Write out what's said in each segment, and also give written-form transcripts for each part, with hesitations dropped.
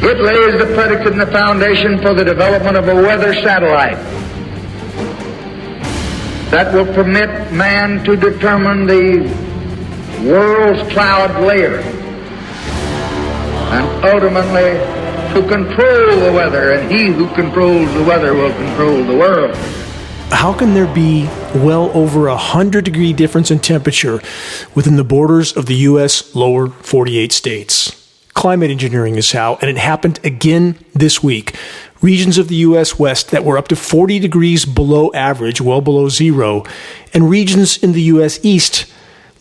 It lays the predicate and the foundation for the development of a weather satellite that will permit man to determine the world's cloud layer and ultimately to control the weather, and he who controls the weather will control the world. How can there be well over 100-degree difference in temperature within the borders of the U.S. lower 48 states? Climate engineering is how, and it happened again this week. Regions of the U.S. West that were up to 40 degrees below average, well below zero, and regions in the U.S. East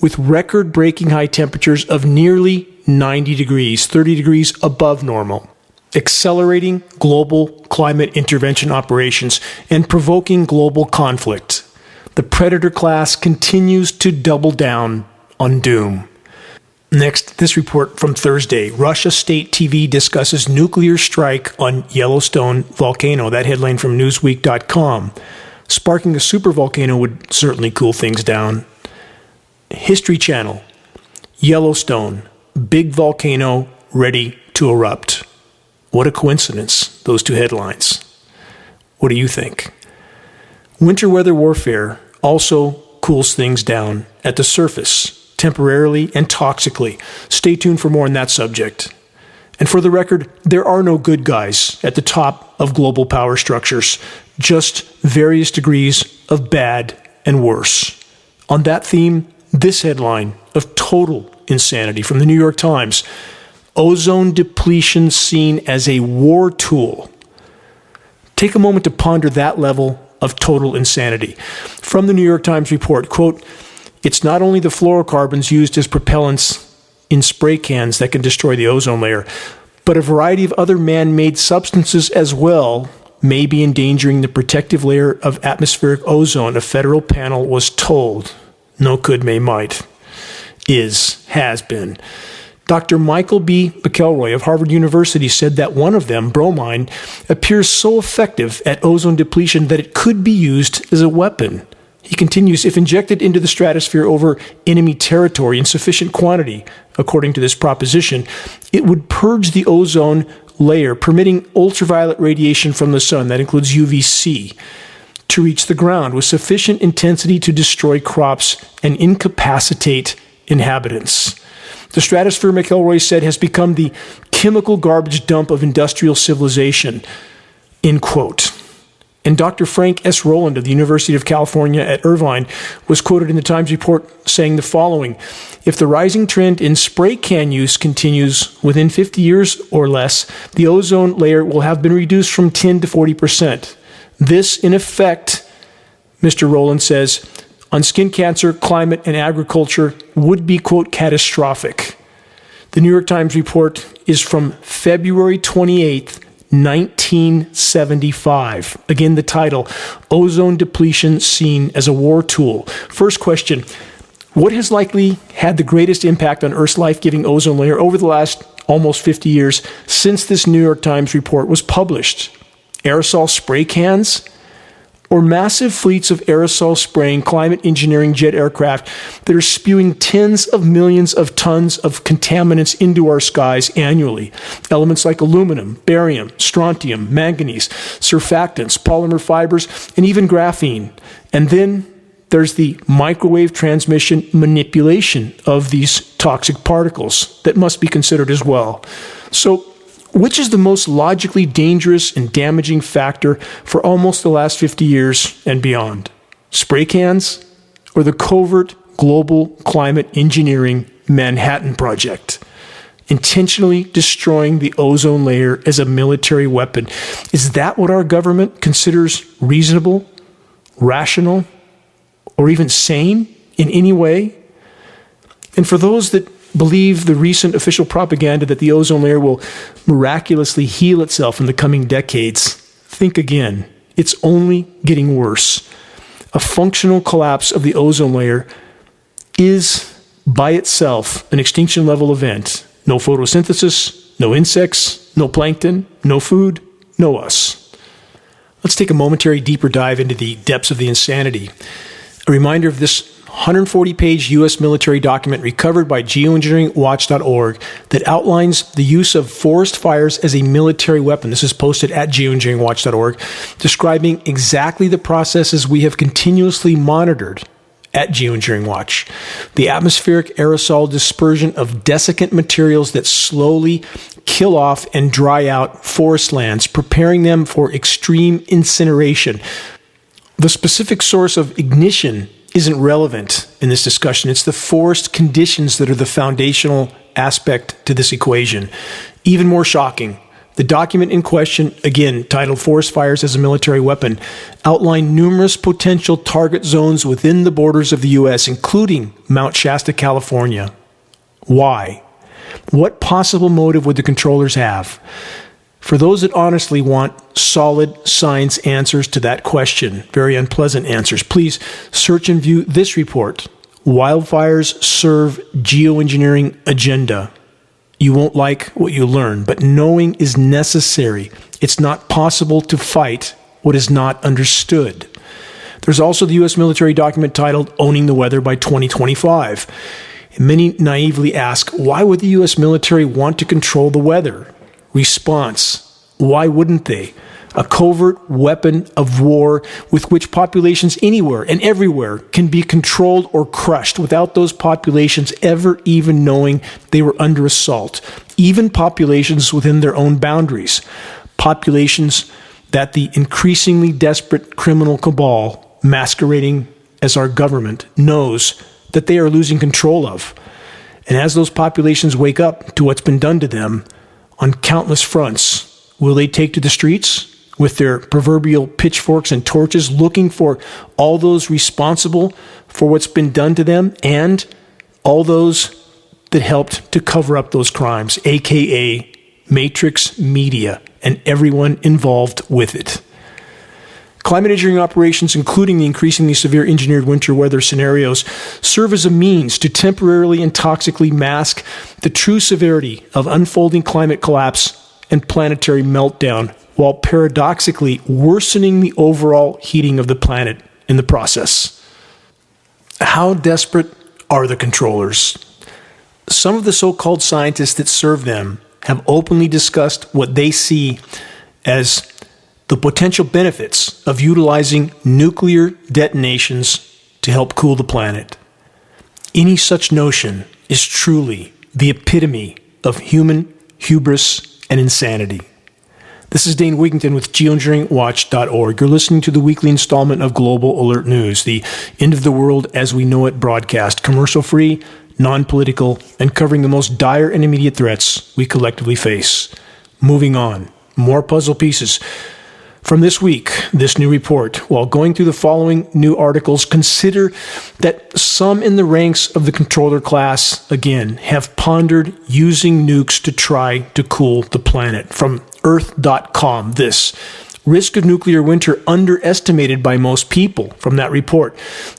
with record-breaking high temperatures of nearly 90 degrees, 30 degrees above normal, accelerating global climate intervention operations and provoking global conflict. The predator class continues to double down on doom. Next, this report from Thursday. Russia State TV discusses nuclear strike on Yellowstone volcano. That headline from Newsweek.com. Sparking a supervolcano would certainly cool things down. History Channel. Yellowstone. Big volcano ready to erupt. What a coincidence, those two headlines. What do you think? Winter weather warfare also cools things down at the surface, temporarily and toxically. Stay tuned for more on that subject. And for the record, there are no good guys at the top of global power structures, just various degrees of bad and worse. On that theme, this headline of total insanity from the New York Times: ozone depletion seen as a war tool. Take a moment to ponder that level of total insanity. From the New York Times report, quote, "It's not only the fluorocarbons used as propellants in spray cans that can destroy the ozone layer, but a variety of other man-made substances as well may be endangering the protective layer of atmospheric ozone," a federal panel was told. No could, may, might. Has been. Dr. Michael B. McElroy of Harvard University said that one of them, bromine, appears so effective at ozone depletion that it could be used as a weapon. He continues, if injected into the stratosphere over enemy territory in sufficient quantity, according to this proposition, it would purge the ozone layer, permitting ultraviolet radiation from the sun, that includes UVC, to reach the ground with sufficient intensity to destroy crops and incapacitate inhabitants. The stratosphere, McElroy said, has become the chemical garbage dump of industrial civilization, end quote. And Dr. Frank S. Rowland of the University of California at Irvine was quoted in the Times report saying the following: if the rising trend in spray can use continues within 50 years or less, the ozone layer will have been reduced from 10 to 40%. This, in effect, Mr. Rowland says, on skin cancer, climate, and agriculture would be, quote, catastrophic. The New York Times report is from February 28th, 1975. Again, the title, Ozone Depletion Seen as a War Tool. First question, what has likely had the greatest impact on Earth's life-giving ozone layer over the last almost 50 years since this New York Times report was published? Aerosol spray cans? Or massive fleets of aerosol spraying climate engineering jet aircraft that are spewing tens of millions of tons of contaminants into our skies annually. Elements like aluminum, barium, strontium, manganese, surfactants, polymer fibers, and even graphene. And then there's the microwave transmission manipulation of these toxic particles that must be considered as well. So, which is the most logically dangerous and damaging factor for almost the last 50 years and beyond? Spray cans or the covert global climate engineering Manhattan Project? Intentionally destroying the ozone layer as a military weapon. Is that what our government considers reasonable, rational, or even sane in any way? And for those that believe the recent official propaganda that the ozone layer will miraculously heal itself in the coming decades, think again. It's only getting worse. A functional collapse of the ozone layer is by itself an extinction level event. No photosynthesis, no insects, no plankton, no food, no us. Let's take a momentary deeper dive into the depths of the insanity. A reminder of this 140-page U.S. military document recovered by geoengineeringwatch.org that outlines the use of forest fires as a military weapon. This is posted at geoengineeringwatch.org, describing exactly the processes we have continuously monitored at Geoengineering Watch. The atmospheric aerosol dispersion of desiccant materials that slowly kill off and dry out forest lands, preparing them for extreme incineration. The specific source of ignition isn't relevant in this discussion. It's the forest conditions that are the foundational aspect to this equation. Even more shocking, the document in question, again titled Forest Fires as a Military Weapon, outlined numerous potential target zones within the borders of the U.S., including Mount Shasta, California. Why? What possible motive would the controllers have? For those that honestly want solid science answers to that question, very unpleasant answers, please search and view this report, Wildfires Serve Geoengineering Agenda. You won't like what you learn, but knowing is necessary. It's not possible to fight what is not understood. There's also the U.S. military document titled Owning the Weather by 2025. Many naively ask, why would the U.S. military want to control the weather? Response, why wouldn't they? A covert weapon of war with which populations anywhere and everywhere can be controlled or crushed without those populations ever even knowing they were under assault. Even populations within their own boundaries. Populations that the increasingly desperate criminal cabal masquerading as our government knows that they are losing control of. And as those populations wake up to what's been done to them on countless fronts, will they take to the streets with their proverbial pitchforks and torches looking for all those responsible for what's been done to them and all those that helped to cover up those crimes, aka Matrix Media and everyone involved with it? Climate engineering operations, including the increasingly severe engineered winter weather scenarios, serve as a means to temporarily and toxically mask the true severity of unfolding climate collapse and planetary meltdown, while paradoxically worsening the overall heating of the planet in the process. How desperate are the controllers? Some of the so-called scientists that serve them have openly discussed what they see as the potential benefits of utilizing nuclear detonations to help cool the planet. Any such notion is truly the epitome of human hubris and insanity. This is Dane Wigington with Geoengineeringwatch.org. You're listening to the weekly installment of Global Alert News, the end of the world as we know it broadcast, commercial-free, non-political, and covering the most dire and immediate threats we collectively face. Moving on, more puzzle pieces. From this week, this new report, while going through the following new articles, consider that some in the ranks of the controller class, again, have pondered using nukes to try to cool the planet. From Earth.com, this risk of nuclear winter underestimated by most people. From that report,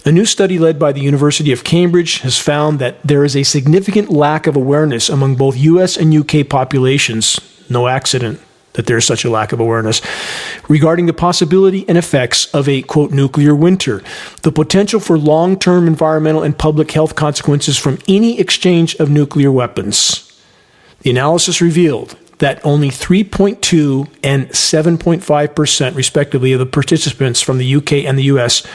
a new study led by the University of Cambridge has found that there is a significant lack of awareness among both U.S. and U.K. populations. No accident that there is such a lack of awareness regarding the possibility and effects of a, quote, nuclear winter, the potential for long-term environmental and public health consequences from any exchange of nuclear weapons. The analysis revealed that only 3.2 and 7.5%, respectively, of the participants from the UK and the US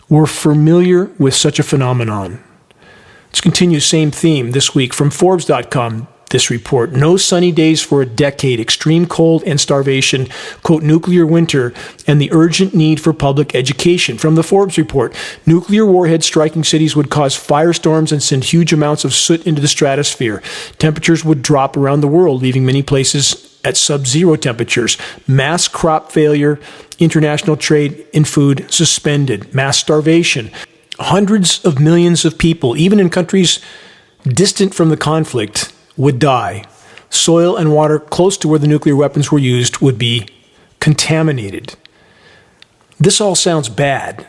were familiar with such a phenomenon. Let's continue, same theme this week from Forbes.com. This report, no sunny days for a decade, extreme cold and starvation, quote, nuclear winter, and the urgent need for public education. From the Forbes report, nuclear warheads striking cities would cause firestorms and send huge amounts of soot into the stratosphere. Temperatures would drop around the world, leaving many places at sub-zero temperatures. Mass crop failure, international trade in food suspended, mass starvation. Hundreds of millions of people, even in countries distant from the conflict, would die. Soil and water close to where the nuclear weapons were used would be contaminated. This all sounds bad,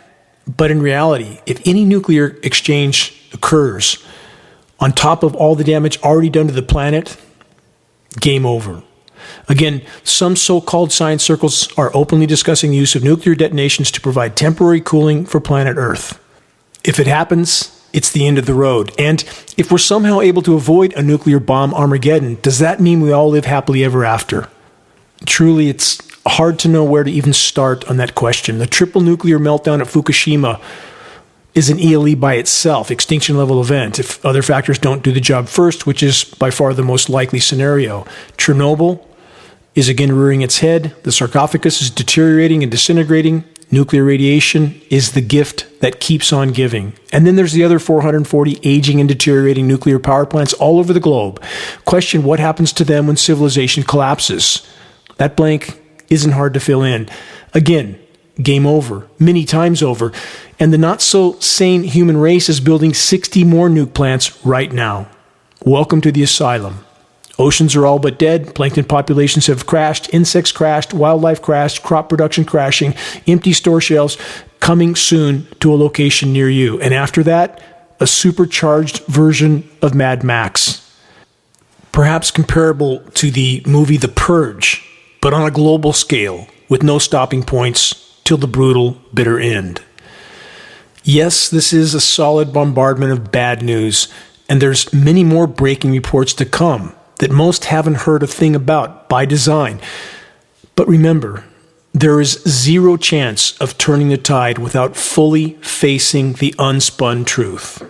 but in reality, if any nuclear exchange occurs, on top of all the damage already done to the planet, game over. Again, some so-called science circles are openly discussing the use of nuclear detonations to provide temporary cooling for planet Earth. If it happens, it's the end of the road. And if we're somehow able to avoid a nuclear bomb Armageddon, does that mean we all live happily ever after? Truly, it's hard to know where to even start on that question. The triple nuclear meltdown at Fukushima is an ELE by itself, extinction level event, if other factors don't do the job first, which is by far the most likely scenario. Chernobyl is again rearing its head. The sarcophagus is deteriorating and disintegrating. Nuclear radiation is the gift that keeps on giving. And then there's the other 440 aging and deteriorating nuclear power plants all over the globe. Question what happens to them when civilization collapses? That blank isn't hard to fill in. Again, game over, many times over. And the not-so-sane human race is building 60 more nuke plants right now. Welcome to the asylum. Oceans are all but dead, plankton populations have crashed, insects crashed, wildlife crashed, crop production crashing, empty store shelves coming soon to a location near you. And after that, a supercharged version of Mad Max. Perhaps comparable to the movie The Purge, but on a global scale, with no stopping points till the brutal, bitter end. Yes, this is a solid bombardment of bad news, and there's many more breaking reports to come that most haven't heard a thing about by design. But remember, there is zero chance of turning the tide without fully facing the unspun truth.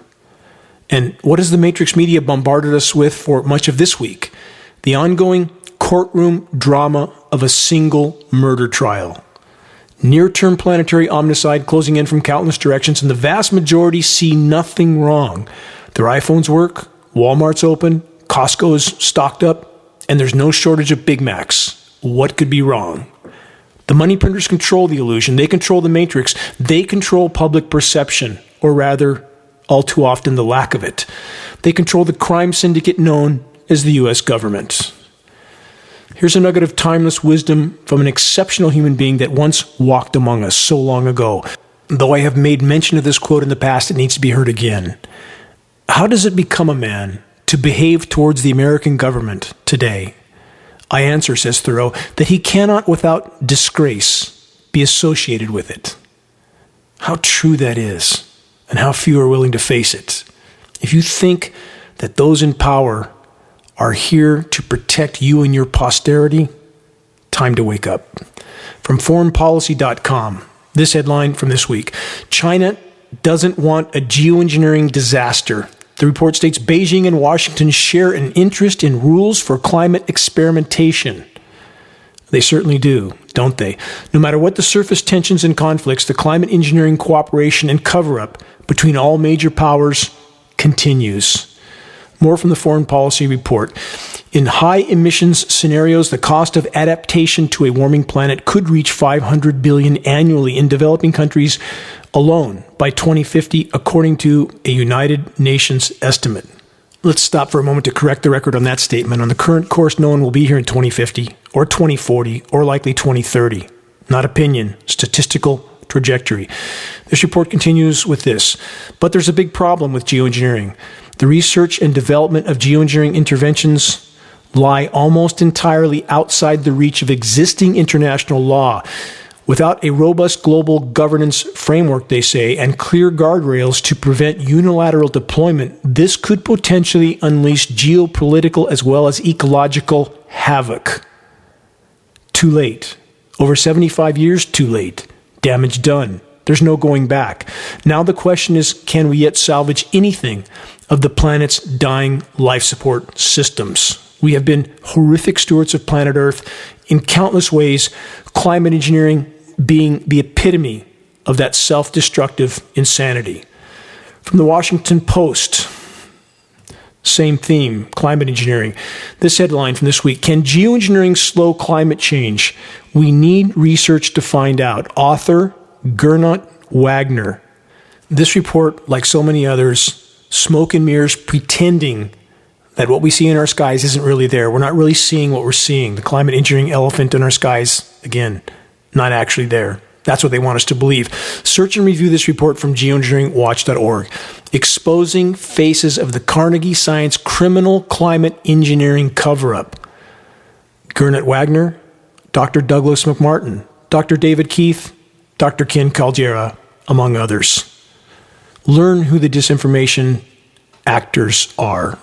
And what has the Matrix media bombarded us with for much of this week? The ongoing courtroom drama of a single murder trial. Near-term planetary omnicide closing in from countless directions, and the vast majority see nothing wrong. Their iPhones work, Walmart's open, Costco's stocked up, and there's no shortage of Big Macs. What could be wrong? The money printers control the illusion. They control the matrix. They control public perception, or rather, all too often, the lack of it. They control the crime syndicate known as the U.S. government. Here's a nugget of timeless wisdom from an exceptional human being that once walked among us so long ago. Though I have made mention of this quote in the past, it needs to be heard again. How does it become a man to behave towards the American government today? I answer, says Thoreau, that he cannot without disgrace be associated with it. How true that is, and how few are willing to face it. If you think that those in power are here to protect you and your posterity, time to wake up. From foreignpolicy.com, this headline from this week: China doesn't want a geoengineering disaster. The report states Beijing and Washington share an interest in rules for climate experimentation. They certainly do, don't they? No matter what the surface tensions and conflicts, the climate engineering cooperation and cover-up between all major powers continues. More from the Foreign Policy Report. In high emissions scenarios, the cost of adaptation to a warming planet could reach $500 billion annually in developing countries alone by 2050, according to a United Nations estimate. Let's stop for a moment to correct the record on that statement. On the current course, no one will be here in 2050 or 2040 or likely 2030. Not opinion, statistical trajectory. This report continues with this. But there's a big problem with geoengineering. The research and development of geoengineering interventions lie almost entirely outside the reach of existing international law. Without a robust global governance framework, they say, and clear guardrails to prevent unilateral deployment, this could potentially unleash geopolitical as well as ecological havoc. Too late. Over 75 years, too late. Damage done. There's no going back. Now the question is, can we yet salvage anything of the planet's dying life support systems? We have been horrific stewards of planet Earth in countless ways, climate engineering being the epitome of that self-destructive insanity. From the Washington Post, same theme, climate engineering. This headline from this week: Can geoengineering slow climate change? We need research to find out. Author Gernot Wagner. This report, like so many others, smoke and mirrors, pretending that what we see in our skies isn't really there. We're not really seeing what we're seeing. The climate engineering elephant in our skies, again, not actually there. That's what they want us to believe. Search and review this report from geoengineeringwatch.org. Exposing faces of the Carnegie Science criminal climate engineering cover-up. Gernot Wagner, Dr. Douglas McMartin, Dr. David Keith, Dr. Ken Caldeira, among others. Learn who the disinformation actors are.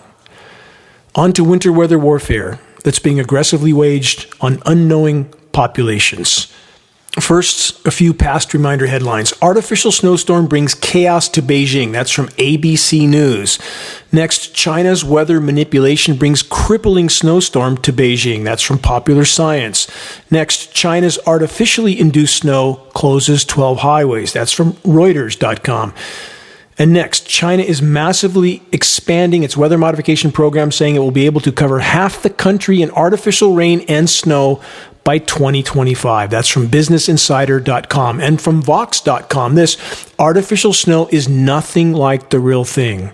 On to winter weather warfare that's being aggressively waged on unknowing populations. First, a few past reminder headlines. Artificial snowstorm brings chaos to Beijing. That's from ABC News. Next, China's weather manipulation brings crippling snowstorm to Beijing. That's from Popular Science. Next, China's artificially induced snow closes 12 highways. That's from Reuters.com. And next, China is massively expanding its weather modification program, saying it will be able to cover half the country in artificial rain and snow by 2025. That's from businessinsider.com. And from vox.com, this artificial snow is nothing like the real thing.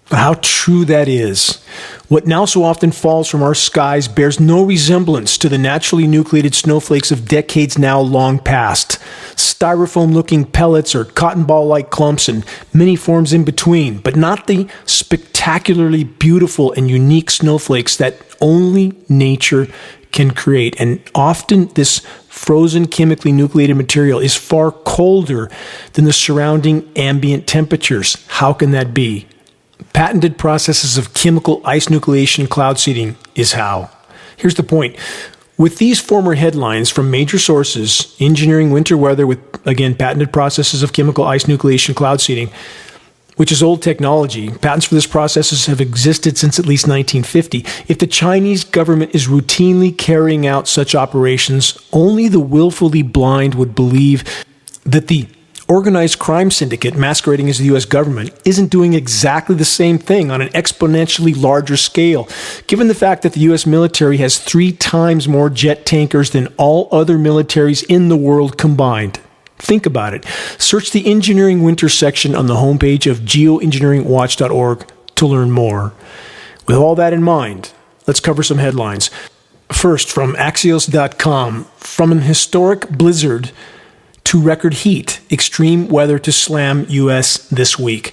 How true that is. What now so often falls from our skies bears no resemblance to the naturally nucleated snowflakes of decades now long past. Styrofoam-looking pellets or cotton ball-like clumps and many forms in between, but not the spectacularly beautiful and unique snowflakes that only nature can create. And often this frozen chemically nucleated material is far colder than the surrounding ambient temperatures. How can that be? Patented processes of chemical ice nucleation cloud seeding is how. Here's the point. With these former headlines from major sources, engineering winter weather with, again, patented processes of chemical ice nucleation cloud seeding, which is old technology. Patents for this processes have existed since at least 1950. If the Chinese government is routinely carrying out such operations, only the willfully blind would believe that the organized crime syndicate masquerading as the U.S. government isn't doing exactly the same thing on an exponentially larger scale, given the fact that the U.S. military has 3 times more jet tankers than all other militaries in the world combined. Think about it. Search the Engineering Winter section on the homepage of geoengineeringwatch.org to learn more. With all that in mind, let's cover some headlines. First, from Axios.com, from an historic blizzard to record heat, extreme weather to slam U.S. this week.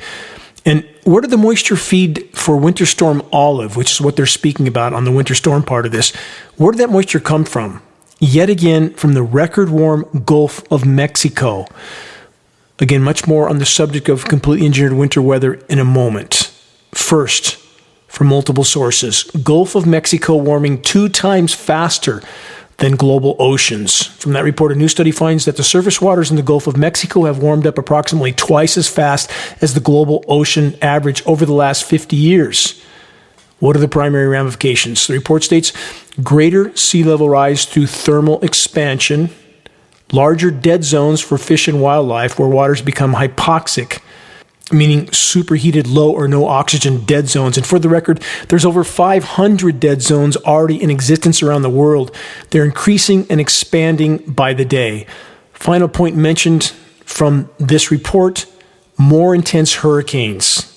And where did the moisture feed for Winter Storm Olive, which is what they're speaking about on the winter storm part of this? Where did that moisture come from? Yet again, from the record warm Gulf of Mexico. Again, much more on the subject of completely engineered winter weather in a moment. First, from multiple sources, Gulf of Mexico warming 2 times faster than global oceans. From that report, a new study finds that the surface waters in the Gulf of Mexico have warmed up approximately twice as fast as the global ocean average over the last 50 years. What are the primary ramifications? The report states greater sea level rise through thermal expansion, larger dead zones for fish and wildlife where waters become hypoxic, meaning superheated low or no oxygen dead zones. And for the record, there's over 500 dead zones already in existence around the world. They're increasing and expanding by the day. Final point mentioned from this report, more intense hurricanes,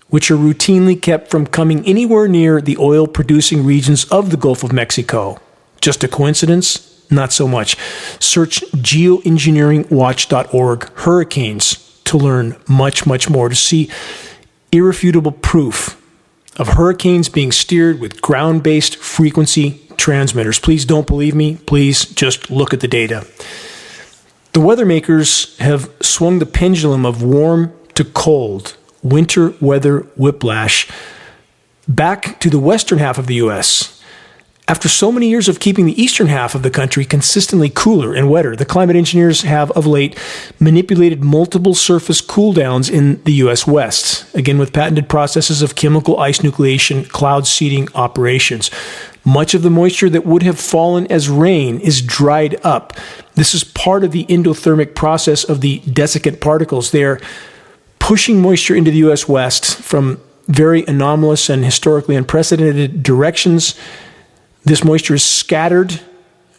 which are routinely kept from coming anywhere near the oil-producing regions of the Gulf of Mexico. Just a coincidence? Not so much. Search geoengineeringwatch.org hurricanes to learn much, much more, to see irrefutable proof of hurricanes being steered with ground-based frequency transmitters. Please don't believe me. Please just look at the data. The weather makers have swung the pendulum of warm to cold, winter weather whiplash, back to the western half of the U.S. After so many years of keeping the eastern half of the country consistently cooler and wetter, the climate engineers have of late manipulated multiple surface cool downs in the U.S. West, again with patented processes of chemical ice nucleation cloud seeding operations. Much of the moisture that would have fallen as rain is dried up. This is part of the endothermic process of the desiccant particles. They are pushing moisture into the U.S. West from very anomalous and historically unprecedented directions. This moisture is scattered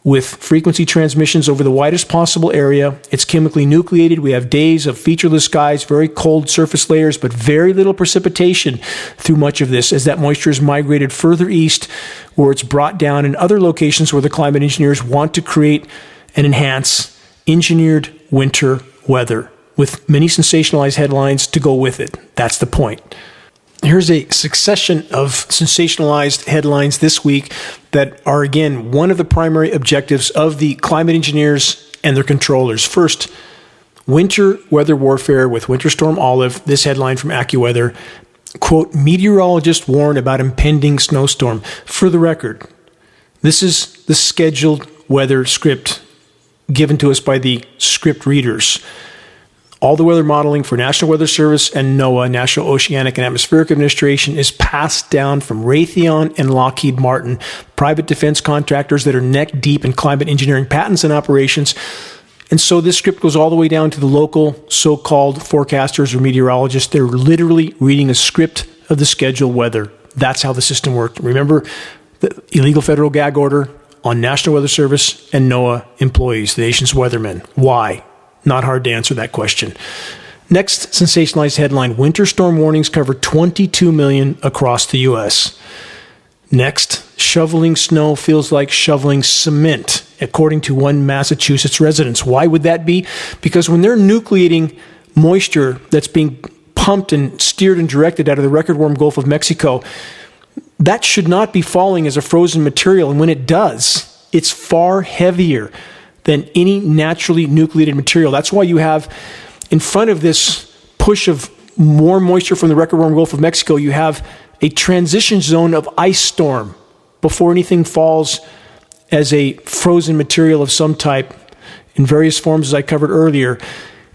with frequency transmissions over the widest possible area. It's chemically nucleated. We have days of featureless skies, very cold surface layers, but very little precipitation through much of this as that moisture is migrated further east, where it's brought down in other locations where the climate engineers want to create and enhance engineered winter weather with many sensationalized headlines to go with it. That's the point. Here's a succession of sensationalized headlines this week that are, again, one of the primary objectives of the climate engineers and their controllers. First, Winter weather warfare with Winter Storm Olive. This headline from AccuWeather, quote, meteorologists warn about impending snowstorm. For the record, this is the scheduled weather script given to us by the script readers. All the weather modeling for National Weather Service and NOAA, National Oceanic and Atmospheric Administration, is passed down from Raytheon and Lockheed Martin, private defense contractors that are neck deep in climate engineering patents and operations. And so this script goes all the way down to the local so-called forecasters or meteorologists. They're literally reading a script of the scheduled weather. That's how the system worked. Remember the illegal federal gag order on National Weather Service and NOAA employees, the nation's weathermen. Why? Not hard to answer that question. Next sensationalized headline, winter storm warnings cover 22 million across the U.S. Next, shoveling snow feels like shoveling cement, according to one Massachusetts resident. Why would that be? Because when they're nucleating moisture that's being pumped and steered and directed out of the record warm Gulf of Mexico, that should not be falling as a frozen material. And when it does, it's far heavier than any naturally nucleated material. That's why you have, in front of this push of more moisture from the record warm Gulf of Mexico, you have a transition zone of ice storm before anything falls as a frozen material of some type in various forms, as I covered earlier.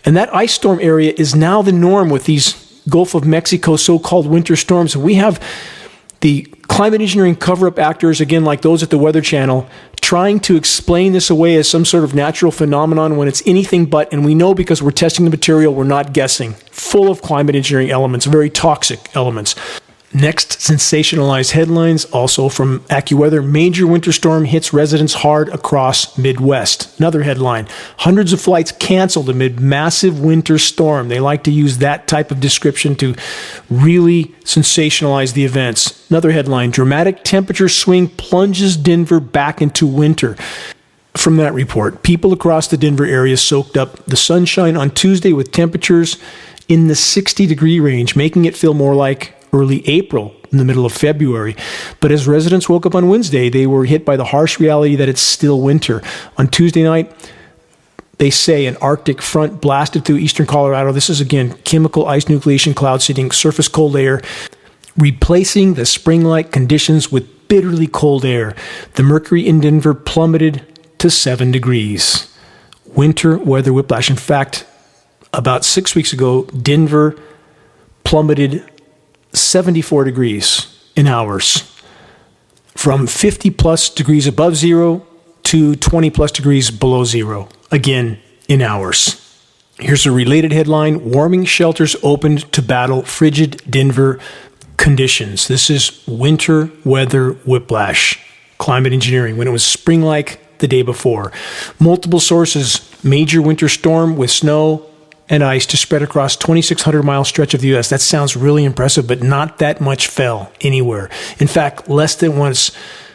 And that ice storm area is now the norm with these Gulf of Mexico so-called winter storms. And we have the climate engineering cover-up actors, again, like those at the Weather Channel, trying to explain this away as some sort of natural phenomenon when it's anything but, and we know because we're testing the material, we're not guessing, full of climate engineering elements, very toxic elements. Next, sensationalized headlines, also from AccuWeather. Major winter storm hits residents hard across Midwest. Another headline, hundreds of flights canceled amid massive winter storm. They like to use that type of description to really sensationalize the events. Another headline, dramatic temperature swing plunges Denver back into winter. From that report, people across the Denver area soaked up the sunshine on Tuesday with temperatures in the 60-degree range, making it feel more like early April, in the middle of February. But as residents woke up on Wednesday, they were hit by the harsh reality that it's still winter. On Tuesday night, they say an Arctic front blasted through eastern Colorado. This is, again, chemical ice nucleation cloud seeding surface cold air, replacing the spring-like conditions with bitterly cold air. The mercury in Denver plummeted to 7 degrees. Winter weather whiplash. In fact, about 6 weeks ago, Denver plummeted 74 degrees in hours, from 50 plus degrees above zero to 20 plus degrees below zero, again in hours. Here's a related headline, warming shelters opened to battle frigid Denver conditions. This is winter weather whiplash, climate engineering, when it was spring-like the day before. Multiple sources, major winter storm with snow and ice to spread across 2,600-mile stretch of the U.S. That sounds really impressive, but not that much fell anywhere. In fact, less than what's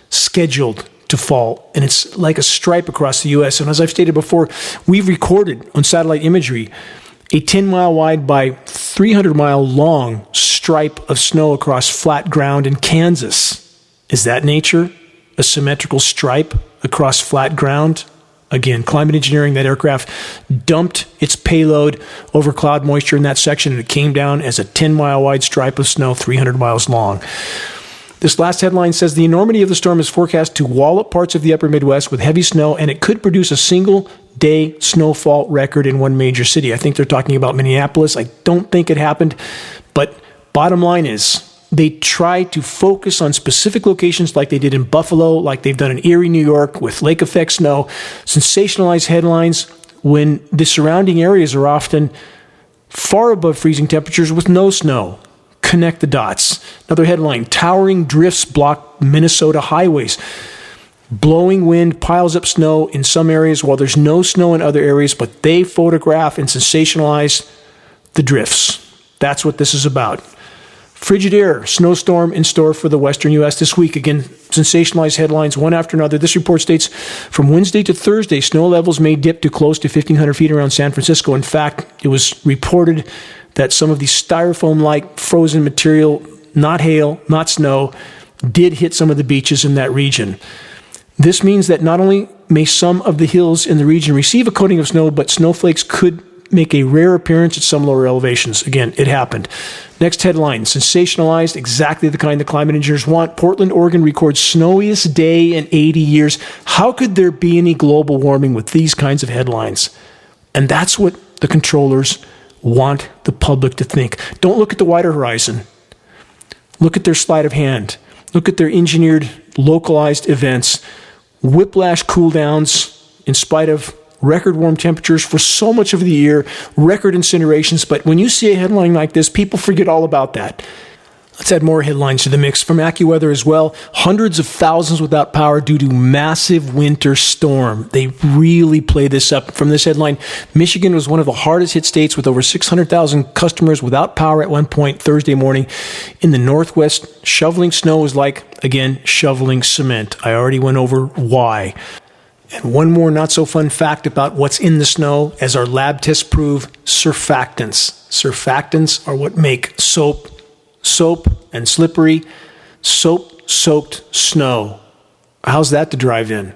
scheduled to fall, and it's like a stripe across the U.S. And as I've stated before, we've recorded on satellite imagery a 10-mile wide by 300-mile long stripe of snow across flat ground in Kansas. Is that nature? A symmetrical stripe across flat ground? Again, climate engineering, that aircraft dumped its payload over cloud moisture in that section, and it came down as a 10-mile wide stripe of snow, 300 miles long. This last headline says the enormity of the storm is forecast to wallop parts of the upper Midwest with heavy snow, and it could produce a single-day snowfall record in one major city. I think they're talking about Minneapolis. I don't think it happened, but bottom line is, they try to focus on specific locations like they did in Buffalo, like they've done in Erie, New York, with lake effect snow, sensationalized headlines when the surrounding areas are often far above freezing temperatures with no snow. Connect the dots. Another headline, towering drifts block Minnesota highways. Blowing wind piles up snow in some areas while there's no snow in other areas, but they photograph and sensationalize the drifts. That's what this is about. Frigid air, snowstorm in store for the western U.S. this week. Again, sensationalized headlines one after another. This report states, from Wednesday to Thursday, snow levels may dip to close to 1,500 feet around San Francisco. In fact, it was reported that some of the styrofoam-like frozen material, not hail, not snow, did hit some of the beaches in that region. This means that not only may some of the hills in the region receive a coating of snow, but snowflakes could make a rare appearance at some lower elevations. Again, it happened. Next headline, sensationalized, exactly the kind the climate engineers want. Portland, Oregon records snowiest day in 80 years. How could there be any global warming with these kinds of headlines? And that's what the controllers want the public to think. Don't look at the wider horizon. Look at their sleight of hand. Look at their engineered, localized events. Whiplash cool downs in spite of record warm temperatures for so much of the year, record incinerations. But when you see a headline like this, people forget all about that. Let's add more headlines to the mix from AccuWeather as well. Hundreds of thousands without power due to massive winter storm. They really play this up. From this headline, Michigan was one of the hardest hit states with over 600,000 customers without power at one point Thursday morning. In the Northwest, shoveling snow was like, again, shoveling cement. I already went over why. And one more not so fun fact about what's in the snow, as our lab tests prove, surfactants. Surfactants are what make soap and slippery, soap-soaked snow. How's that to drive in?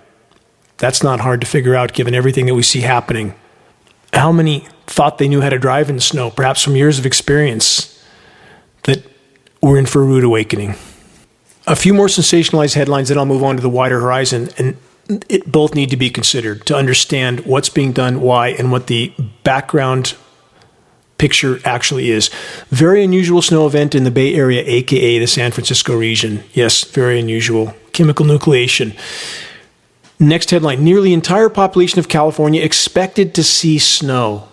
That's not hard to figure out given everything that we see happening. How many thought they knew how to drive in the snow, perhaps from years of experience, that we're in for a rude awakening? A few more sensationalized headlines, then I'll move on to the wider horizon, and it both need to be considered to understand what's being done, why, and what the background picture actually is. Very unusual snow event in the Bay Area, aka the San Francisco region. Yes, very unusual. Chemical nucleation. Next headline, nearly entire population of California expected to see snow.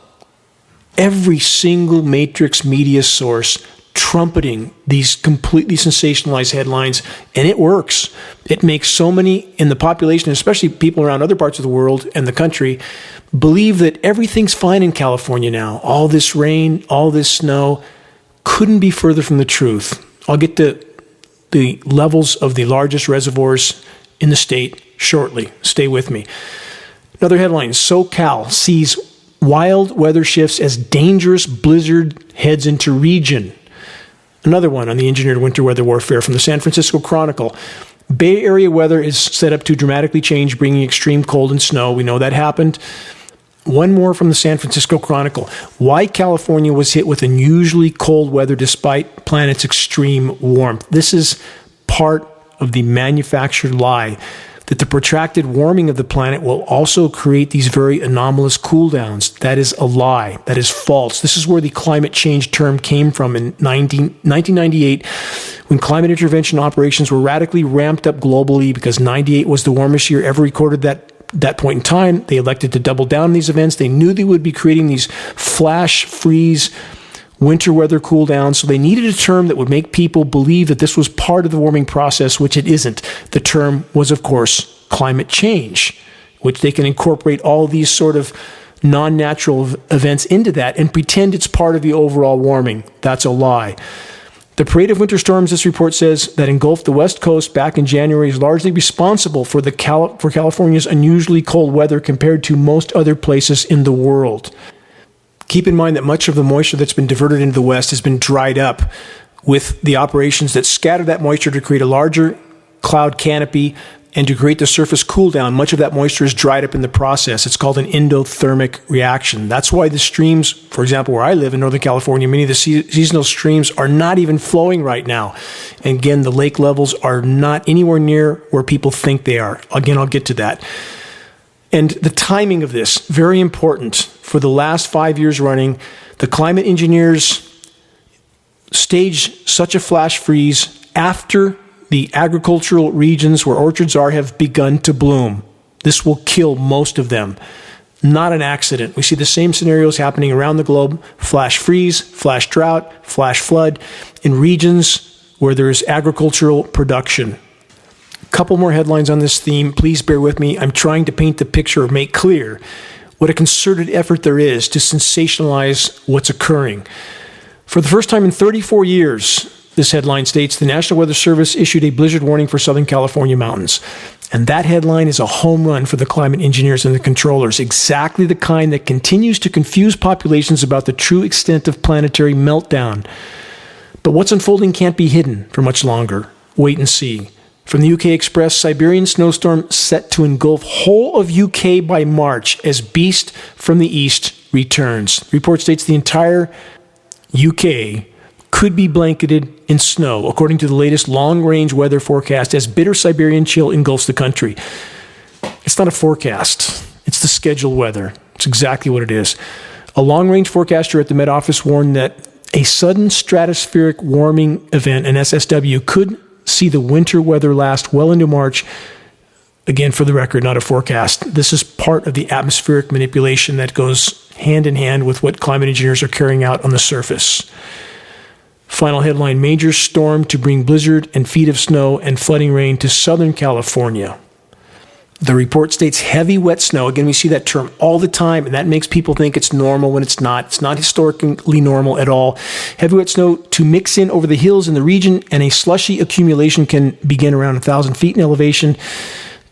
Every single matrix media source trumpeting these completely sensationalized headlines, and it works. It makes so many in the population, especially people around other parts of the world and the country, believe that everything's fine in California now. All this rain, all this snow, couldn't be further from the truth. I'll get to the levels of the largest reservoirs in the state shortly. Stay with me. Another headline, SoCal sees wild weather shifts as dangerous blizzard heads into region. Another one on the engineered winter weather warfare from the San Francisco Chronicle. Bay Area weather is set up to dramatically change, bringing extreme cold and snow. We know that happened. One more from the San Francisco Chronicle. Why California was hit with unusually cold weather despite planet's extreme warmth. This is part of the manufactured lie that the protracted warming of the planet will also create these very anomalous cool downs. That is a lie. That is false. This is where the climate change term came from in 1998, when climate intervention operations were radically ramped up globally because 98 was the warmest year ever recorded that point in time. They elected to double down on these events. They knew they would be creating these flash freeze winter weather cool downs, so they needed a term that would make people believe that this was part of the warming process, which it isn't. The term was, of course, climate change, which they can incorporate all these sort of non-natural events into that and pretend it's part of the overall warming. That's a lie. The parade of winter storms, this report says, that engulfed the West Coast back in January is largely responsible for California's unusually cold weather compared to most other places in the world. Keep in mind that much of the moisture that's been diverted into the west has been dried up with the operations that scatter that moisture to create a larger cloud canopy and to create the surface cool down. Much of that moisture is dried up in the process. It's called an endothermic reaction. That's why the streams, for example, where I live in Northern California, many of the seasonal streams are not even flowing right now. And again, the lake levels are not anywhere near where people think they are. Again, I'll get to that. And the timing of this, very important. For the last 5 years running, the climate engineers stage such a flash freeze after the agricultural regions where orchards are have begun to bloom. This will kill most of them. Not an accident. We see the same scenarios happening around the globe. Flash freeze, flash drought, flash flood in regions where there is agricultural production. Couple more headlines on this theme. Please bear with me. I'm trying to paint the picture or make clear what a concerted effort there is to sensationalize what's occurring. For the first time in 34 years, this headline states, the National Weather Service issued a blizzard warning for Southern California mountains. And that headline is a home run for the climate engineers and the controllers, exactly the kind that continues to confuse populations about the true extent of planetary meltdown. But what's unfolding can't be hidden for much longer. Wait and see. From the UK Express, Siberian snowstorm set to engulf whole of UK by March as beast from the east returns. The report states the entire UK could be blanketed in snow, according to the latest long-range weather forecast, as bitter Siberian chill engulfs the country. It's not a forecast. It's the scheduled weather. It's exactly what it is. A long-range forecaster at the Met Office warned that a sudden stratospheric warming event, an SSW, could see the winter weather last well into March. Again, for the record, not a forecast. This is part of the atmospheric manipulation that goes hand in hand with what climate engineers are carrying out on the surface. Final headline, major storm to bring blizzard and feet of snow and flooding rain to Southern California. The report states heavy wet snow. Again, we see that term all the time, and that makes people think it's normal when it's not. It's not historically normal at all. Heavy wet snow to mix in over the hills in the region, and a slushy accumulation can begin around 1,000 feet in elevation.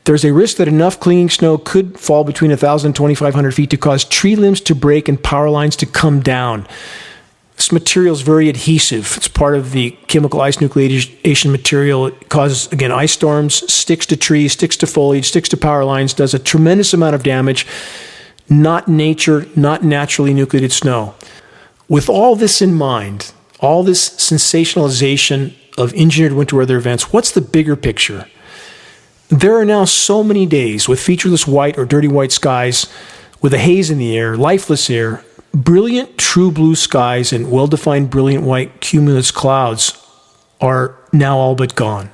There's a risk that enough clinging snow could fall between 1,000 and 2,500 feet to cause tree limbs to break and power lines to come down. This material is very adhesive. It's part of the chemical ice nucleation material. It causes, again, ice storms, sticks to trees, sticks to foliage, sticks to power lines, does a tremendous amount of damage. Not nature, not naturally nucleated snow. With all this in mind, all this sensationalization of engineered winter weather events, what's the bigger picture? There are now so many days with featureless white or dirty white skies, with a haze in the air, lifeless air, brilliant true blue skies, and well-defined brilliant white cumulus clouds are now all but gone.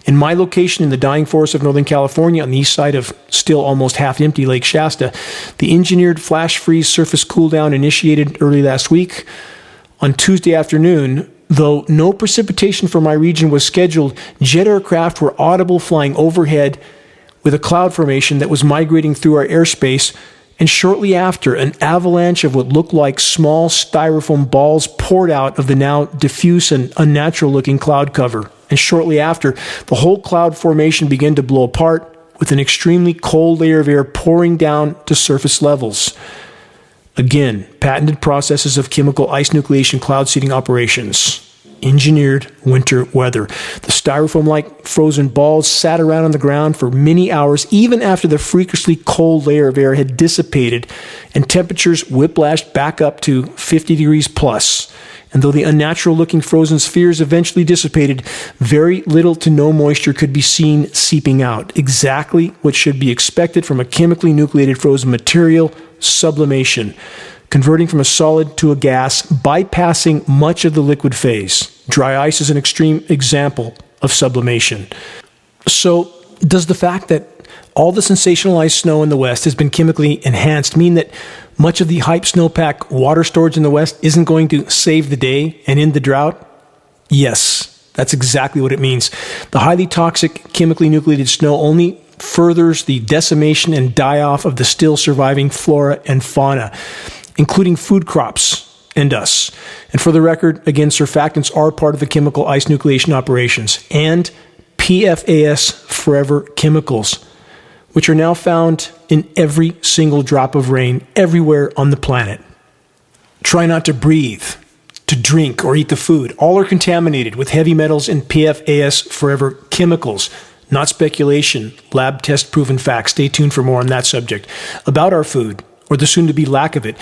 In my location in the dying forest of Northern California, on the east side of still almost half-empty Lake Shasta, the engineered flash freeze surface cool down initiated early last week. On Tuesday afternoon, though no precipitation for my region was scheduled, jet aircraft were audible flying overhead with a cloud formation that was migrating through our airspace. And shortly after, an avalanche of what looked like small styrofoam balls poured out of the now diffuse and unnatural-looking cloud cover. And shortly after, the whole cloud formation began to blow apart, with an extremely cold layer of air pouring down to surface levels. Again, patented processes of chemical ice nucleation cloud seeding operations. Engineered winter weather. The styrofoam-like frozen balls sat around on the ground for many hours, even after the freakishly cold layer of air had dissipated and temperatures whiplashed back up to 50 degrees plus. And though the unnatural-looking frozen spheres eventually dissipated, very little to no moisture could be seen seeping out. Exactly what should be expected from a chemically nucleated frozen material, sublimation. Converting from a solid to a gas, bypassing much of the liquid phase. Dry ice is an extreme example of sublimation. So, does the fact that all the sensationalized snow in the West has been chemically enhanced mean that much of the hype snowpack water storage in the West isn't going to save the day and end the drought? Yes, that's exactly what it means. The highly toxic, chemically nucleated snow only furthers the decimation and die-off of the still surviving flora and fauna, including food crops and us. And for the record, again, surfactants are part of the chemical ice nucleation operations, and PFAS forever chemicals, which are now found in every single drop of rain everywhere on the planet. Try not to breathe, to drink, or eat the food. All are contaminated with heavy metals and PFAS forever chemicals. Not speculation, lab test proven facts. Stay tuned for more on that subject. About our food, or the soon-to-be lack of it.